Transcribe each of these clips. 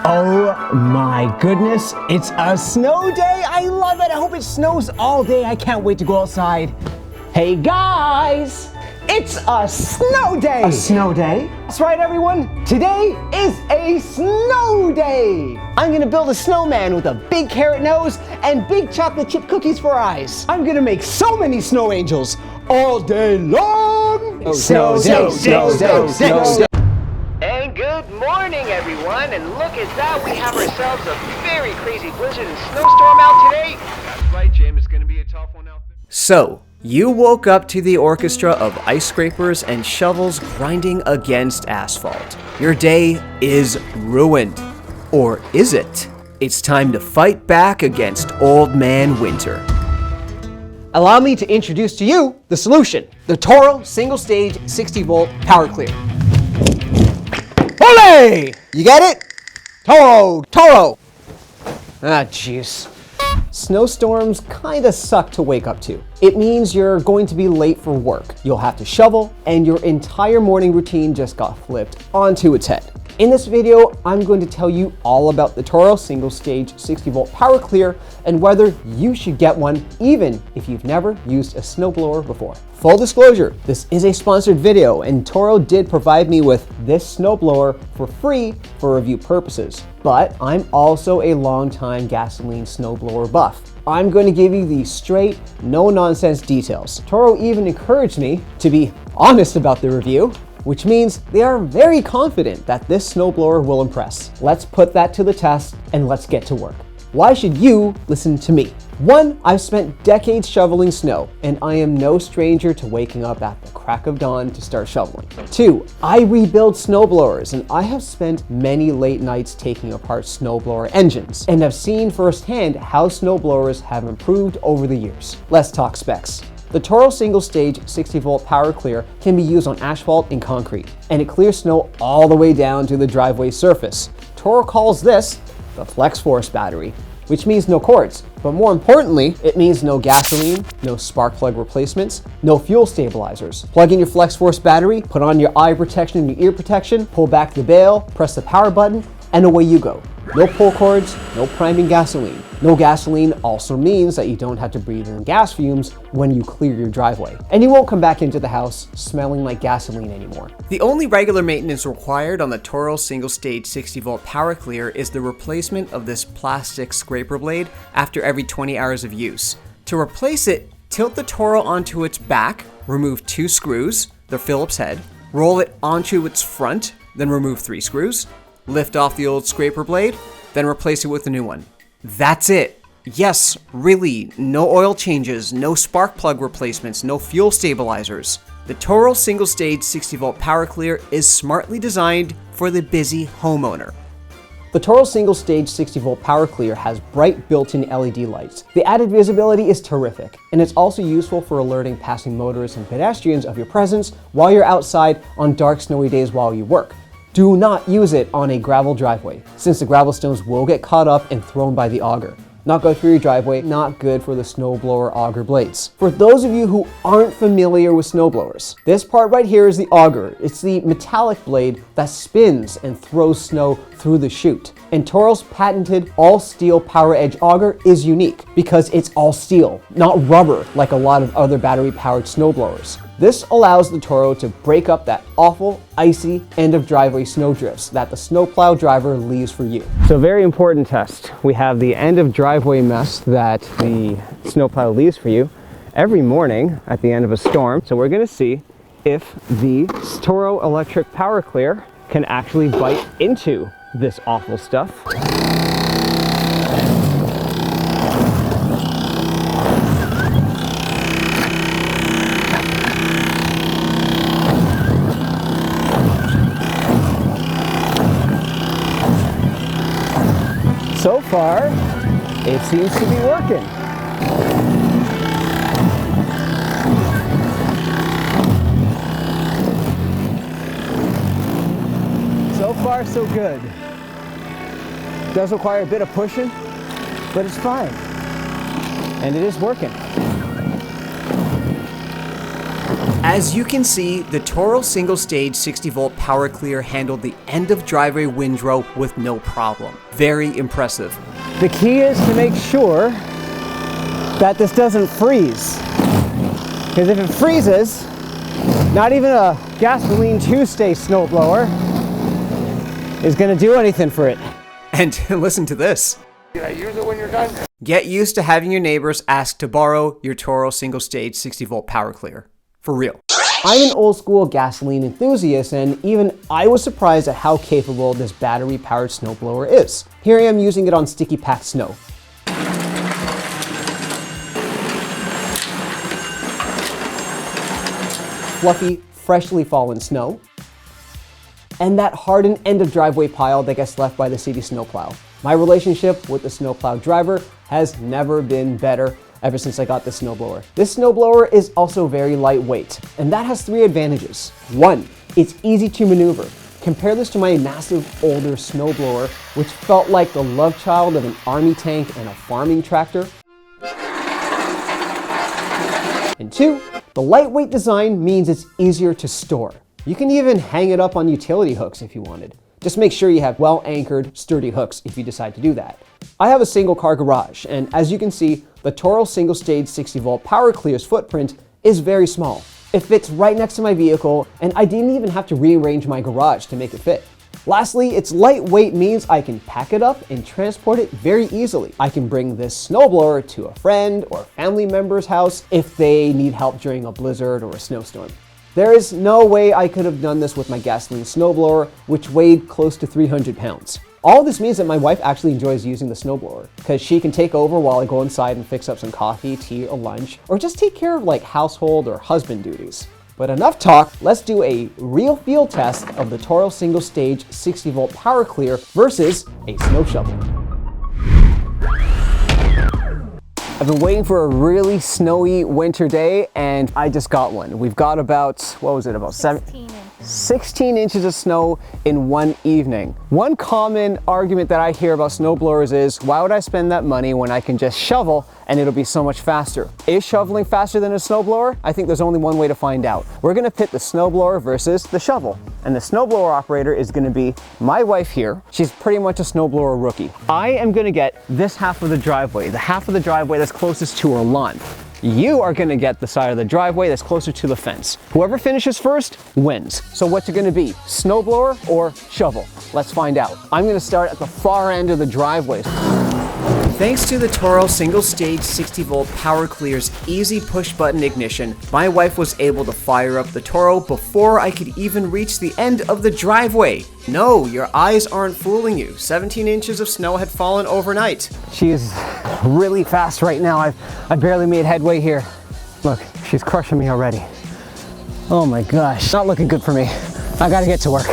Oh my goodness, it's a snow day. I love it. I hope it snows all day. I can't wait to go outside. Hey guys, it's a snow day. A snow day? That's right, everyone. Today is a snow day. I'm gonna build a snowman with a big carrot nose and big chocolate chip cookies for eyes. I'm gonna make so many snow angels all day long. Snow day, snow day, snow day. And good morning, everyone, and look at that, we have ourselves a very crazy blizzard and snowstorm out today. That's right, Jim, it's gonna be a tough one out there. So, you woke up to the orchestra of ice scrapers and shovels grinding against asphalt. Your day is ruined. Or is it? It's time to fight back against Old Man Winter. Allow me to introduce to you the solution, the Toro Single Stage 60-volt Power Clear. Ole! You get it? Toro! Toro! Ah, jeez. Snowstorms kinda suck to wake up to. It means you're going to be late for work. You'll have to shovel, and your entire morning routine just got flipped onto its head. In this video, I'm going to tell you all about the Toro Single Stage 60-volt Power Clear and whether you should get one even if you've never used a snowblower before. Full disclosure, this is a sponsored video and Toro did provide me with this snowblower for free for review purposes. But I'm also a longtime gasoline snowblower buff. I'm going to give you the straight, no-nonsense details. Toro even encouraged me to be honest about the review, which means they are very confident that this snowblower will impress. Let's put that to the test and let's get to work. Why should you listen to me? 1, I've spent decades shoveling snow, and I am no stranger to waking up at the crack of dawn to start shoveling. 2, I rebuild snowblowers, and I have spent many late nights taking apart snowblower engines, and have seen firsthand how snowblowers have improved over the years. Let's talk specs. The Toro Single Stage 60-volt Power Clear can be used on asphalt and concrete, and it clears snow all the way down to the driveway surface. Toro calls this the Flex Force battery, which means no cords, but more importantly, it means no gasoline, no spark plug replacements, no fuel stabilizers. Plug in your Flex Force battery, put on your eye protection and your ear protection, pull back the bail, press the power button, and away you go. No pull cords, no priming gasoline. No gasoline also means that you don't have to breathe in gas fumes when you clear your driveway. And you won't come back into the house smelling like gasoline anymore. The only regular maintenance required on the Toro Single Stage 60-volt Power Clear is the replacement of this plastic scraper blade after every 20 hours of use. To replace it, tilt the Toro onto its back, remove 2 screws, the Phillips head, roll it onto its front, then remove 3 screws, lift off the old scraper blade, then replace it with a new one. That's it. Yes, really, no oil changes, no spark plug replacements, no fuel stabilizers. The Toro Single Stage 60-volt Power Clear is smartly designed for the busy homeowner. The Toro Single Stage 60-volt Power Clear has bright built-in LED lights. The added visibility is terrific, and it's also useful for alerting passing motorists and pedestrians of your presence while you're outside on dark, snowy days while you work. Do not use it on a gravel driveway, since the gravel stones will get caught up and thrown by the auger. Not good for your driveway, not good for the snowblower auger blades. For those of you who aren't familiar with snowblowers, this part right here is the auger. It's the metallic blade that spins and throws snow through the chute. And Toro's patented all-steel Power Edge auger is unique because it's all steel, not rubber like a lot of other battery-powered snowblowers. This allows the Toro to break up that awful, icy end-of-driveway snowdrifts that the snowplow driver leaves for you. So very important test. We have the end-of-driveway mess that the snowplow leaves for you every morning at the end of a storm. So we're gonna see if the Toro Electric Power Clear can actually bite into this awful stuff. So far, it seems to be working. So far, so good. Does require a bit of pushing, but it's fine. And it is working. As you can see, the Toro Single Stage 60 volt power clear handled the end of driveway windrow with no problem. Very impressive. The key is to make sure that this doesn't freeze. Because if it freezes, not even a gasoline 2-stage snowblower is going to do anything for it. And listen to this. Can I use it when you're done? Get used to having your neighbors ask to borrow your Toro Single Stage 60 volt power clear. For real. I'm an old school gasoline enthusiast, and even I was surprised at how capable this battery powered snowblower is. Here I am using it on sticky packed snow. Fluffy, freshly fallen snow, and that hardened end of driveway pile that gets left by the city snowplow. My relationship with the snowplow driver has never been better ever since I got this snowblower. This snowblower is also very lightweight, and that has 3 advantages. 1, it's easy to maneuver. Compare this to my massive older snowblower, which felt like the love child of an army tank and a farming tractor. And 2, the lightweight design means it's easier to store. You can even hang it up on utility hooks if you wanted. Just make sure you have well-anchored, sturdy hooks if you decide to do that. I have a single-car garage, and as you can see, the Toro Single Stage 60 volt Power Clear's footprint is very small. It fits right next to my vehicle, and I didn't even have to rearrange my garage to make it fit. Lastly, its lightweight means I can pack it up and transport it very easily. I can bring this snowblower to a friend or family member's house if they need help during a blizzard or a snowstorm. There is no way I could have done this with my gasoline snowblower, which weighed close to 300 pounds. All this means that my wife actually enjoys using the snowblower, because she can take over while I go inside and fix up some coffee, tea, or lunch, or just take care of like household or husband duties. But enough talk, let's do a real field test of the Toro Single Stage 60 volt Power Clear versus a snow shovel. I've been waiting for a really snowy winter day, and I just got one. We've got about, what was it, about 16 inches of snow in one evening. One common argument that I hear about snowblowers is, why would I spend that money when I can just shovel and it'll be so much faster? Is shoveling faster than a snowblower? I think there's only one way to find out. We're gonna pit the snowblower versus the shovel. And the snowblower operator is gonna be my wife here. She's pretty much a snowblower rookie. I am gonna get this half of the driveway, the half of the driveway that's closest to our lawn. You are gonna get the side of the driveway that's closer to the fence. Whoever finishes first wins. So what's it gonna be, snowblower or shovel? Let's find out. I'm gonna start at the far end of the driveway. Thanks to the Toro Single Stage 60 volt Power Clear's easy push button ignition, my wife was able to fire up the Toro before I could even reach the end of the driveway. No, your eyes aren't fooling you. 17 inches of snow had fallen overnight. She is really fast right now. I barely made headway here. Look, she's crushing me already. Oh my gosh, not looking good for me. I gotta get to work.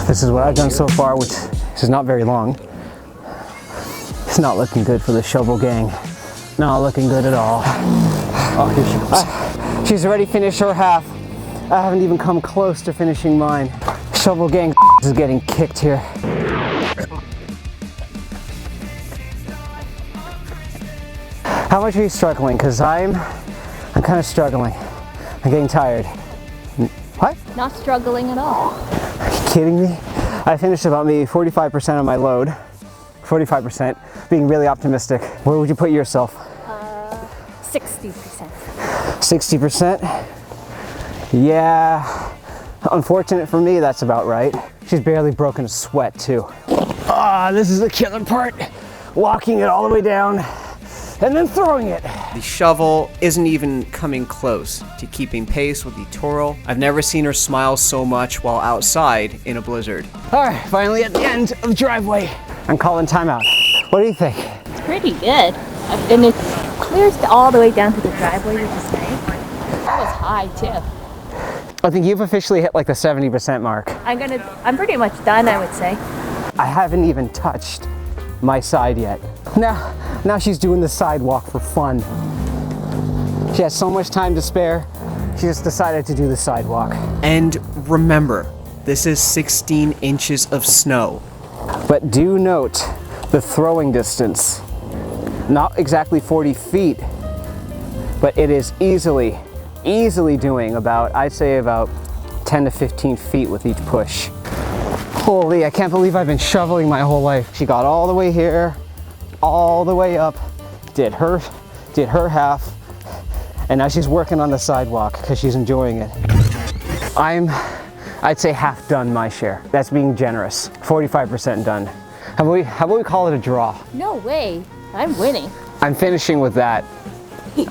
This is what I've done so far, which is not very long. It's not looking good for the shovel gang. Not looking good at all. Oh, here she comes. She's already finished her half. I haven't even come close to finishing mine. Shovel gang is getting kicked here. How much are you struggling? Because I'm kind of struggling. I'm getting tired. What? Not struggling at all. Are you kidding me? I finished about maybe 45% of my load. 45%, being really optimistic. Where would you put yourself? 60%. 60%? Yeah, unfortunate for me, that's about right. She's barely broken a sweat too. Ah, this is the killer part. Walking it all the way down and then throwing it. The shovel isn't even coming close to keeping pace with the Toro. I've never seen her smile so much while outside in a blizzard. All right, finally at the end of the driveway. I'm calling timeout. What do you think? It's pretty good. And it clears all the way down to the driveway, which is nice. That was high too. I think you've officially hit like the 70% mark. I'm pretty much done, I would say. I haven't even touched my side yet. Now she's doing the sidewalk for fun. She has so much time to spare, she just decided to do the sidewalk. And remember, this is 16 inches of snow. But do note the throwing distance. Not exactly 40 feet, but it is easily doing about, I'd say about 10 to 15 feet with each push. Holy, I can't believe I've been shoveling my whole life. She got all the way here, all the way up, did her half, and now she's working on the sidewalk because she's enjoying it. I'd say half done my share. That's being generous. 45% done. How about we call it a draw? No way. I'm winning. I'm finishing with that.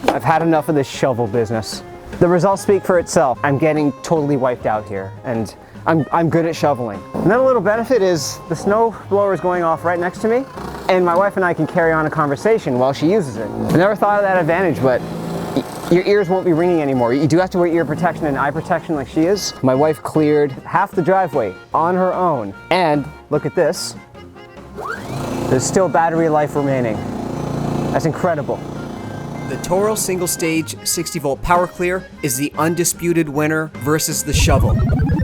I've had enough of this shovel business. The results speak for itself. I'm getting totally wiped out here, and I'm good at shoveling. Another little benefit is the snow blower is going off right next to me, and my wife and I can carry on a conversation while she uses it. I never thought of that advantage, but your ears won't be ringing anymore. You do have to wear ear protection and eye protection like she is. My wife cleared half the driveway on her own, and look at this. There's still battery life remaining. That's incredible. The Toro Single Stage 60 volt power clear is the undisputed winner versus the shovel.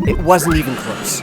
It wasn't even close.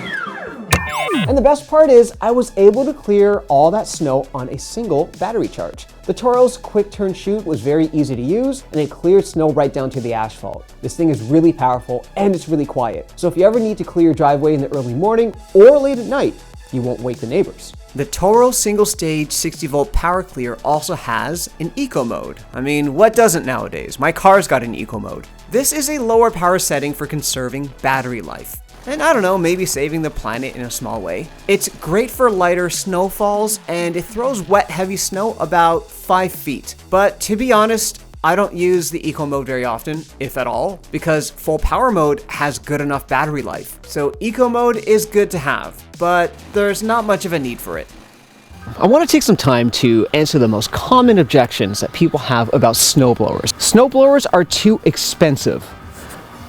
And the best part is I was able to clear all that snow on a single battery charge. The Toro's quick turn chute was very easy to use, and it cleared snow right down to the asphalt. This thing is really powerful and it's really quiet. So if you ever need to clear your driveway in the early morning or late at night, you won't wake the neighbors. The Toro Single Stage 60 volt power clear also has an eco mode. I mean, what doesn't nowadays? My car's got an eco mode. This is a lower power setting for conserving battery life. And I don't know, maybe saving the planet in a small way. It's great for lighter snowfalls, and it throws wet, heavy snow about 5 feet. But to be honest, I don't use the eco mode very often, if at all, because full power mode has good enough battery life. So eco mode is good to have, but there's not much of a need for it. I want to take some time to answer the most common objections that people have about snowblowers. Snowblowers are too expensive.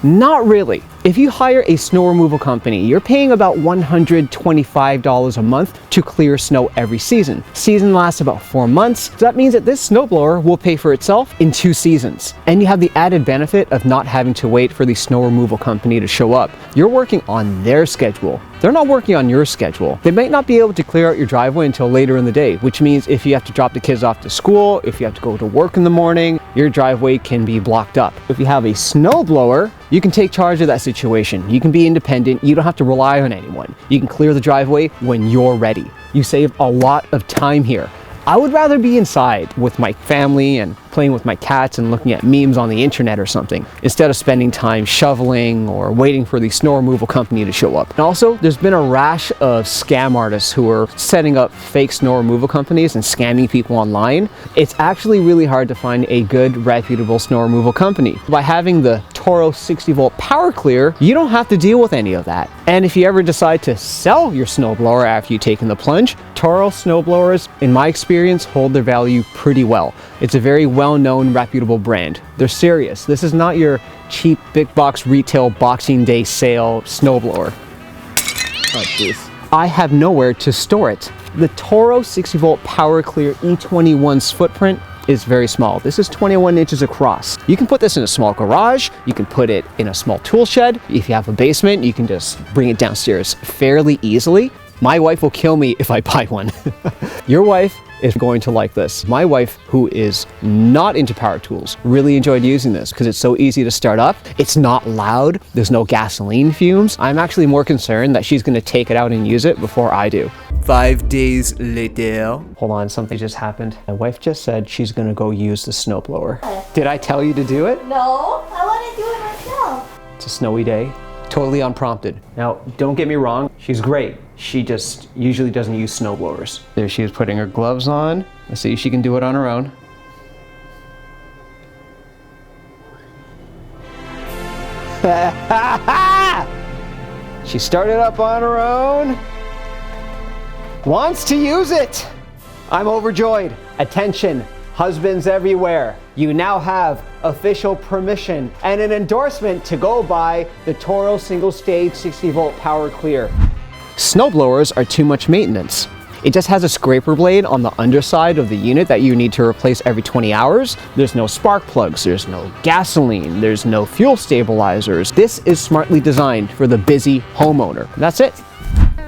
Not really. If you hire a snow removal company, you're paying about $125 a month to clear snow every season. Season lasts about 4 months, so that means that this snowblower will pay for itself in 2 seasons. And you have the added benefit of not having to wait for the snow removal company to show up. You're working on their schedule. They're not working on your schedule. They might not be able to clear out your driveway until later in the day, which means if you have to drop the kids off to school, if you have to go to work in the morning, your driveway can be blocked up. If you have a snowblower, you can take charge of that situation. You can be independent. You don't have to rely on anyone. You can clear the driveway when you're ready. You save a lot of time here. I would rather be inside with my family and playing with my cats and looking at memes on the internet or something, instead of spending time shoveling or waiting for the snow removal company to show up. And also, there's been a rash of scam artists who are setting up fake snow removal companies and scamming people online. It's actually really hard to find a good, reputable snow removal company. By having the Toro 60 volt power clear, you don't have to deal with any of that. And if you ever decide to sell your snowblower after you've taken the plunge, Toro snowblowers, in my experience, hold their value pretty well. It's a very well-known, reputable brand. They're serious. This is not your cheap big box retail Boxing Day sale snowblower. Oh, jeez. I have nowhere to store it. The Toro 60 volt power clear E21's footprint is very small. This is 21 inches across. You can put this in a small garage. You can put it in a small tool shed. If you have a basement, you can just bring it downstairs fairly easily. My wife will kill me if I buy one. Your wife is going to like this. My wife, who is not into power tools, really enjoyed using this because it's so easy to start up. It's not loud. There's no gasoline fumes. I'm actually more concerned that she's going to take it out and use it before I do. 5 days later. Hold on, something just happened. My wife just said she's going to go use the snowblower. Did I tell you to do it? No, I want to do it myself. It's a snowy day. Totally unprompted. Now, don't get me wrong, she's great. She just usually doesn't use snowblowers. There she is putting her gloves on. Let's see if she can do it on her own. She started up on her own. Wants to use it. I'm overjoyed. Attention, husbands everywhere. You now have official permission and an endorsement to go buy the Toro Single Stage 60 volt power clear. Snowblowers are too much maintenance. It just has a scraper blade on the underside of the unit that you need to replace every 20 hours. There's no spark plugs, there's no gasoline, there's no fuel stabilizers. This is smartly designed for the busy homeowner. That's it.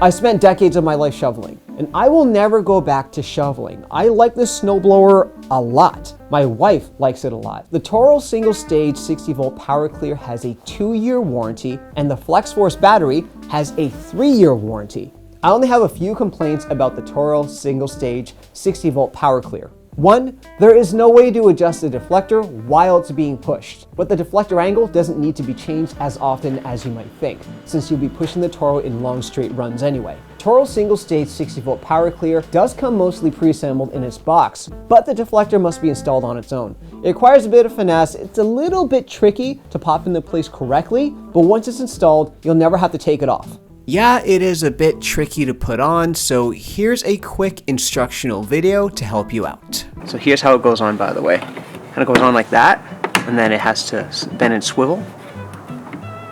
I spent decades of my life shoveling. and I will never go back to shoveling. I like this snowblower a lot. My wife likes it a lot. The Toro Single Stage 60 volt Power Clear has a 2-year warranty, and the Flex Force battery has a 3-year warranty. I only have a few complaints about the Toro Single Stage 60 volt Power Clear. 1, there is no way to adjust the deflector while it's being pushed, but the deflector angle doesn't need to be changed as often as you might think, since you'll be pushing the Toro in long straight runs anyway. Toro Single Stage 60 volt Power Clear does come mostly pre-assembled in its box, but the deflector must be installed on its own. It requires a bit of finesse. It's a little bit tricky to pop into place correctly, but once it's installed, you'll never have to take it off. Yeah, it is a bit tricky to put on, so here's a quick instructional video to help you out. So here's how it goes on, by the way. Kind of goes on like that, and then it has to bend and swivel.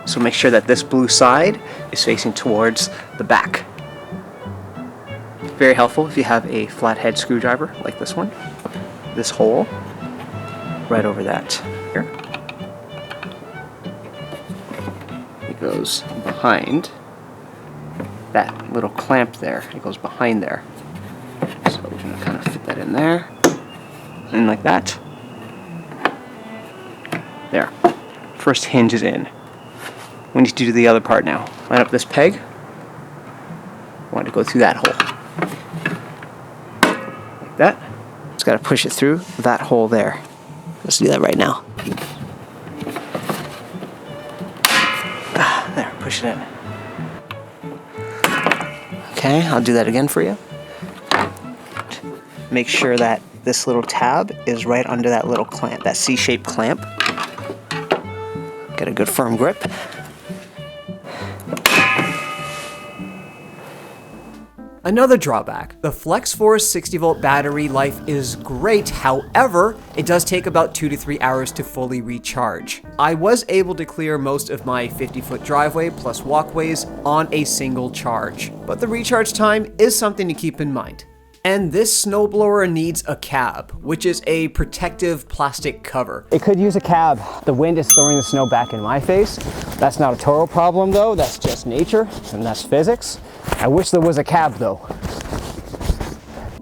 So make sure that this blue side is facing towards the back. Very helpful if you have a flathead screwdriver like this one. This hole right over that here. It goes behind that little clamp there. It goes behind there. So we're going to kind of fit that in there. And like that. There. First hinge is in. We need to do the other part now. Line up this peg. I want to go through that hole. Like that. Just got to push it through that hole there. Let's do that right now. There, push it in. Okay, I'll do that again for you. Make sure that this little tab is right under that little clamp, that C-shaped clamp. Get a good firm grip. Another drawback, the Flex Force 60 volt battery life is great, however, it does take about 2 to 3 hours to fully recharge. I was able to clear most of my 50-foot driveway plus walkways on a single charge, but the recharge time is something to keep in mind. And this snowblower needs a cab, which is a protective plastic cover. It could use a cab. The wind is throwing the snow back in my face. That's not a Toro problem though, that's just nature, and that's physics. I wish there was a cab though.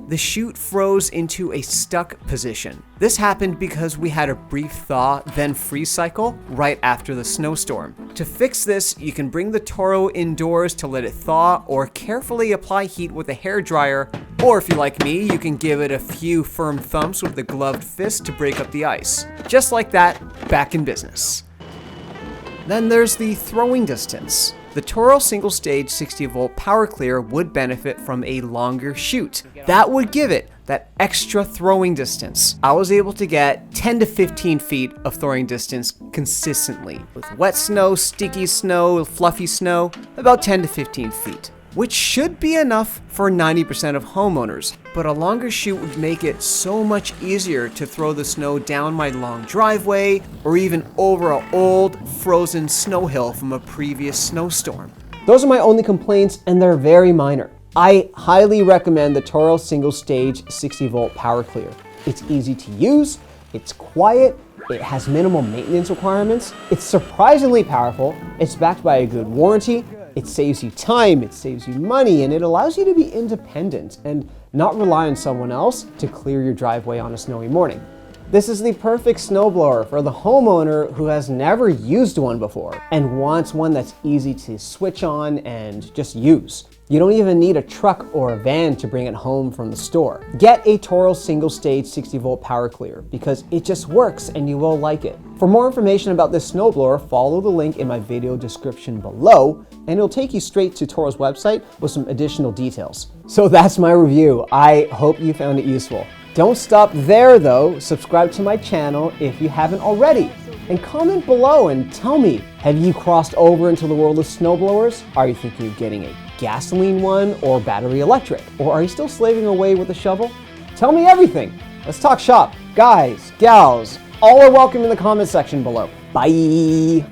The chute froze into a stuck position. This happened because we had a brief thaw, then freeze cycle right after the snowstorm. To fix this, you can bring the Toro indoors to let it thaw, or carefully apply heat with a hairdryer, or if you're like me, you can give it a few firm thumps with a gloved fist to break up the ice. Just like that, back in business. Then there's the throwing distance. The Toro Single Stage 60 volt Power Clear would benefit from a longer chute. That would give it that extra throwing distance. I was able to get 10 to 15 feet of throwing distance consistently. With wet snow, sticky snow, fluffy snow, about 10 to 15 feet. Which should be enough for 90% of homeowners, but a longer chute would make it so much easier to throw the snow down my long driveway, or even over an old, frozen snow hill from a previous snowstorm. Those are my only complaints, and they're very minor. I highly recommend the Toro Single Stage 60 volt Power Clear. It's easy to use, it's quiet, it has minimal maintenance requirements, it's surprisingly powerful, it's backed by a good warranty, it saves you time, it saves you money, and it allows you to be independent and not rely on someone else to clear your driveway on a snowy morning. This is the perfect snowblower for the homeowner who has never used one before and wants one that's easy to switch on and just use. You don't even need a truck or a van to bring it home from the store. Get a Toro Single Stage 60 volt Power Clear because it just works and you will like it. For more information about this snowblower, follow the link in my video description below and it'll take you straight to Toro's website with some additional details. So that's my review. I hope you found it useful. Don't stop there though. Subscribe to my channel if you haven't already. And comment below and tell me, have you crossed over into the world of snowblowers? Are you thinking of getting a gasoline one or battery electric? Or are you still slaving away with a shovel? Tell me everything. Let's talk shop. Guys, gals, all are welcome in the comment section below. Bye.